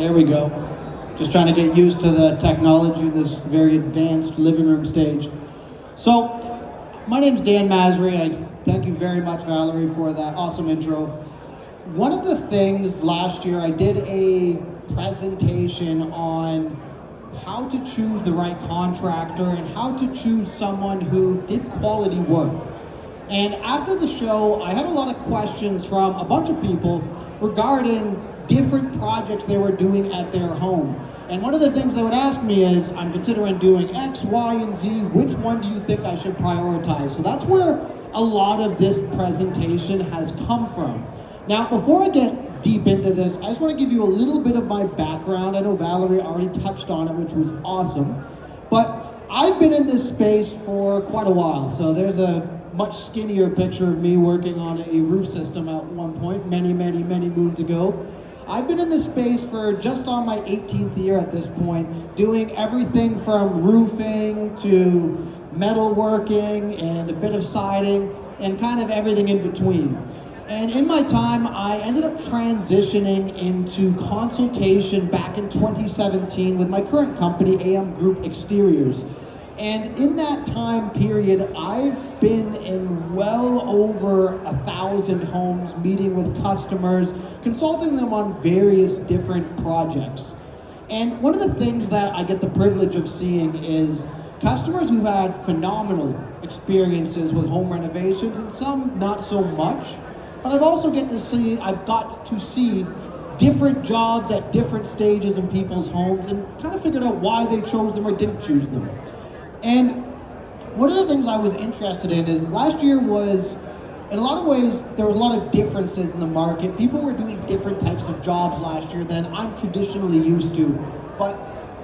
There we go. Just trying to get used to the technology in this very advanced living room stage. So, my name's Dan Masry. I thank you very much, Valerie, for that awesome intro. One of the things last year, I did a presentation on how to choose the right contractor and how to choose someone who did quality work. And after the show, I had a lot of questions from a bunch of people regarding different projects they were doing at their home. And one of the things they would ask me is, I'm considering doing X, Y, and Z, which one do you think I should prioritize? So that's where a lot of this presentation has come from. Now, before I get deep into this, I just want to give you a little bit of my background. I know Valerie already touched on it, which was awesome. But I've been in this space for quite a while. So there's a much skinnier picture of me working on a roof system at one point, many moons ago. I've been in this space for just on my 18th year at this point, doing everything from roofing to metalworking and a bit of siding and kind of everything in between. And in my time, I ended up transitioning into consultation back in 2017 with my current company, AM Group Exteriors. And in that time period, I've been in well over 1,000 homes, meeting with customers, consulting them on various different projects. And one of the things that I get the privilege of seeing is customers who've had phenomenal experiences with home renovations and some not so much. But I've got to see different jobs at different stages in people's homes and kind of figured out why they chose them or didn't choose them. And one of the things I was interested in is last year was, in a lot of ways, there was a lot of differences in the market. People were doing different types of jobs last year than I'm traditionally used to. But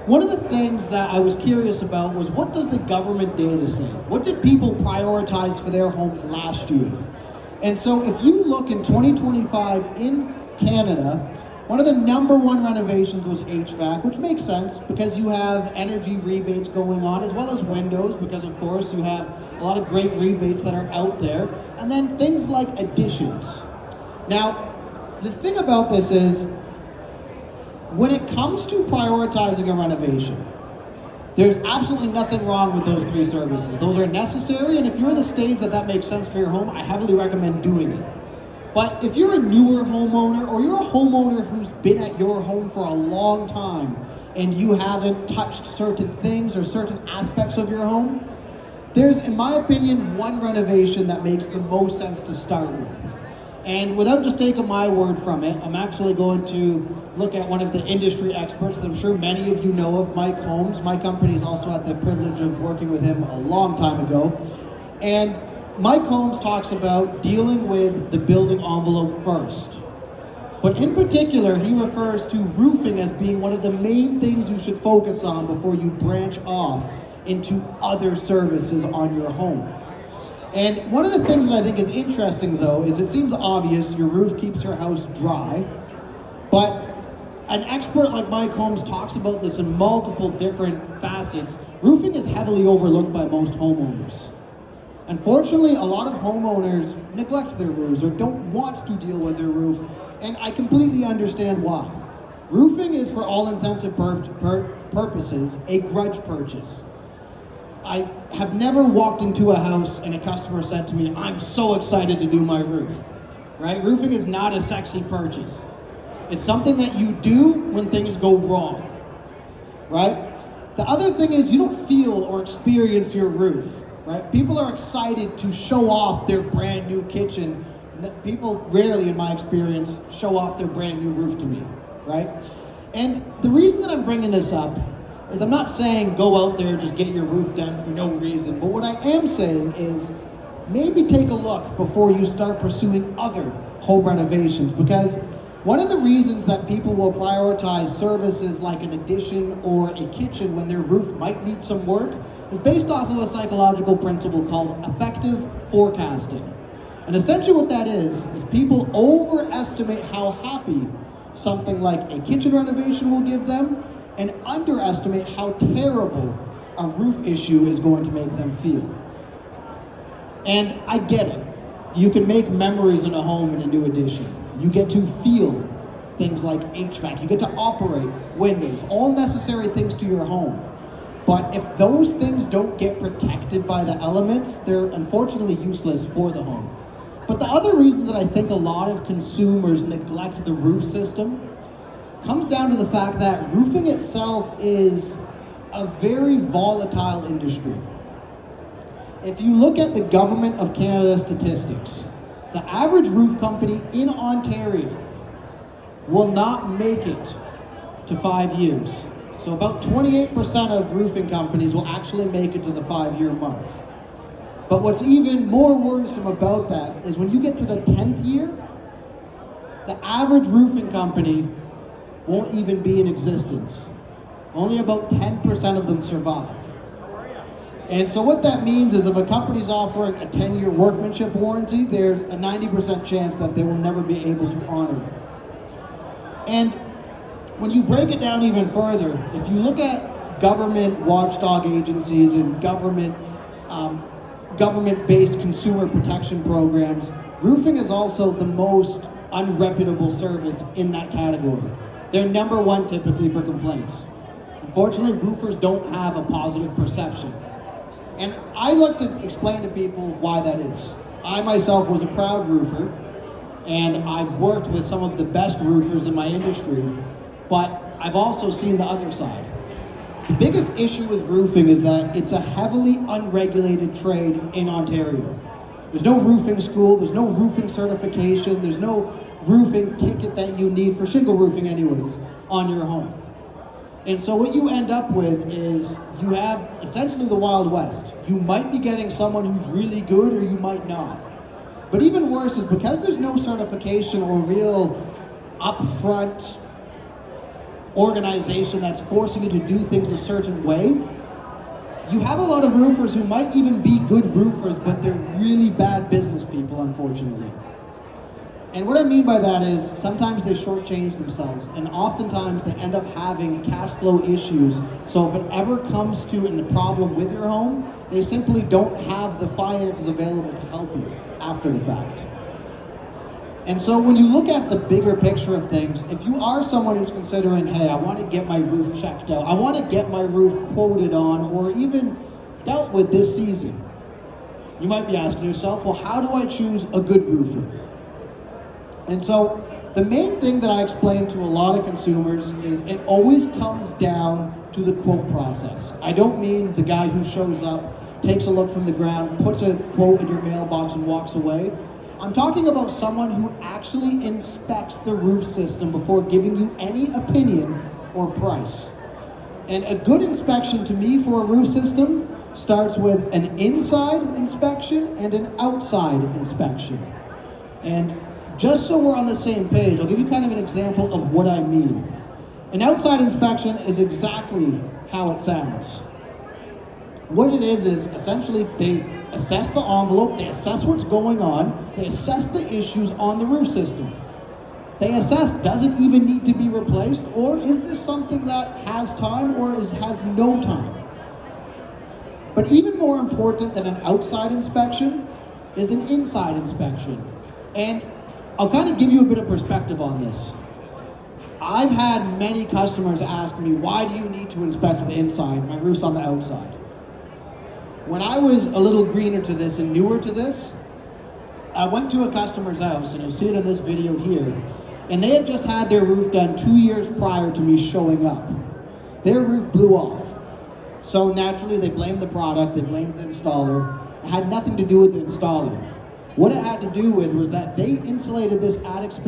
one of the things that I was curious about was, what does the government data say? What did people prioritize for their homes last year? And so if you look in 2025 in Canada, one of the #1 renovations was HVAC, which makes sense because you have energy rebates going on, as well as windows, because of course you have a lot of great rebates that are out there. And then things like additions. Now, the thing about this is, when it comes to prioritizing a renovation, there's absolutely nothing wrong with those 3 services. Those are necessary, and if you're in the stage that makes sense for your home, I heavily recommend doing it. But if you're a newer homeowner, or you're a homeowner who's been at your home for a long time and you haven't touched certain things or certain aspects of your home, there's, in my opinion, one renovation that makes the most sense to start with. And without just taking my word from it, I'm actually going to look at one of the industry experts that I'm sure many of you know of, Mike Holmes. My company's also had the privilege of working with him a long time ago. And Mike Holmes talks about dealing with the building envelope first. But in particular, he refers to roofing as being one of the main things you should focus on before you branch off into other services on your home. And one of the things that I think is interesting, though, is it seems obvious your roof keeps your house dry, but an expert like Mike Holmes talks about this in multiple different facets. Roofing is heavily overlooked by most homeowners. Unfortunately, a lot of homeowners neglect their roofs or don't want to deal with their roof, and I completely understand why. Roofing is, for all intents and purposes, a grudge purchase. I have never walked into a house and a customer said to me, I'm so excited to do my roof, right? Roofing is not a sexy purchase. It's something that you do when things go wrong, right? The other thing is, you don't feel or experience your roof. Right? People are excited to show off their brand new kitchen. People rarely, in my experience, show off their brand new roof to me, right? And the reason that I'm bringing this up is I'm not saying go out there and just get your roof done for no reason, but what I am saying is maybe take a look before you start pursuing other home renovations, because one of the reasons that people will prioritize services like an addition or a kitchen when their roof might need some work is based off of a psychological principle called effective forecasting. And essentially what that is people overestimate how happy something like a kitchen renovation will give them and underestimate how terrible a roof issue is going to make them feel. And I get it. You can make memories in a home in a new addition. You get to feel things like HVAC. You get to operate windows, all necessary things to your home. But if those things don't get protected by the elements, they're unfortunately useless for the home. But the other reason that I think a lot of consumers neglect the roof system comes down to the fact that roofing itself is a very volatile industry. If you look at the Government of Canada statistics, the average roof company in Ontario will not make it to 5 years. So about 28% of roofing companies will actually make it to the 5-year mark. But what's even more worrisome about that is when you get to the 10th year, the average roofing company won't even be in existence. Only about 10% of them survive. And so what that means is if a company's offering a 10-year workmanship warranty, there's a 90% chance that they will never be able to honor it. And when you break it down even further, if you look at government watchdog agencies and government-based consumer protection programs, roofing is also the most unreputable service in that category. They're number one typically for complaints. Unfortunately, roofers don't have a positive perception. And I like to explain to people why that is. I myself was a proud roofer, and I've worked with some of the best roofers in my industry, but I've also seen the other side. The biggest issue with roofing is that it's a heavily unregulated trade in Ontario. There's no roofing school, there's no roofing certification, there's no roofing ticket that you need for shingle roofing anyways on your home. And so what you end up with is you have essentially the Wild West. You might be getting someone who's really good or you might not. But even worse is because there's no certification or real upfront organization that's forcing you to do things a certain way, you have a lot of roofers who might even be good roofers, but they're really bad business people, unfortunately. And what I mean by that is sometimes they shortchange themselves, and oftentimes they end up having cash flow issues. So if it ever comes to a problem with your home, they simply don't have the finances available to help you after the fact. And so when you look at the bigger picture of things, if you are someone who's considering, hey, I want to get my roof checked out, I want to get my roof quoted on, or even dealt with this season, you might be asking yourself, well, how do I choose a good roofer? And so the main thing that I explain to a lot of consumers is it always comes down to the quote process. I don't mean the guy who shows up, takes a look from the ground, puts a quote in your mailbox and walks away. I'm talking about someone who actually inspects the roof system before giving you any opinion or price. And a good inspection to me for a roof system starts with an inside inspection and an outside inspection. And just so we're on the same page, I'll give you kind of an example of what I mean. An outside inspection is exactly how it sounds. What it is essentially they assess the envelope, they assess what's going on, they assess the issues on the roof system. They assess, does it even need to be replaced, or is this something that has time or has no time? But even more important than an outside inspection is an inside inspection. And I'll kind of give you a bit of perspective on this. I've had many customers ask me, why do you need to inspect the inside? My roof's on the outside. When I was a little greener to this and newer to this, I went to a customer's house, and you'll see it in this video here, and they had just had their roof done 2 years prior to me showing up. Their roof blew off. So naturally they blamed the product, they blamed the installer. It had nothing to do with the installer. What it had to do with was that they insulated this attic space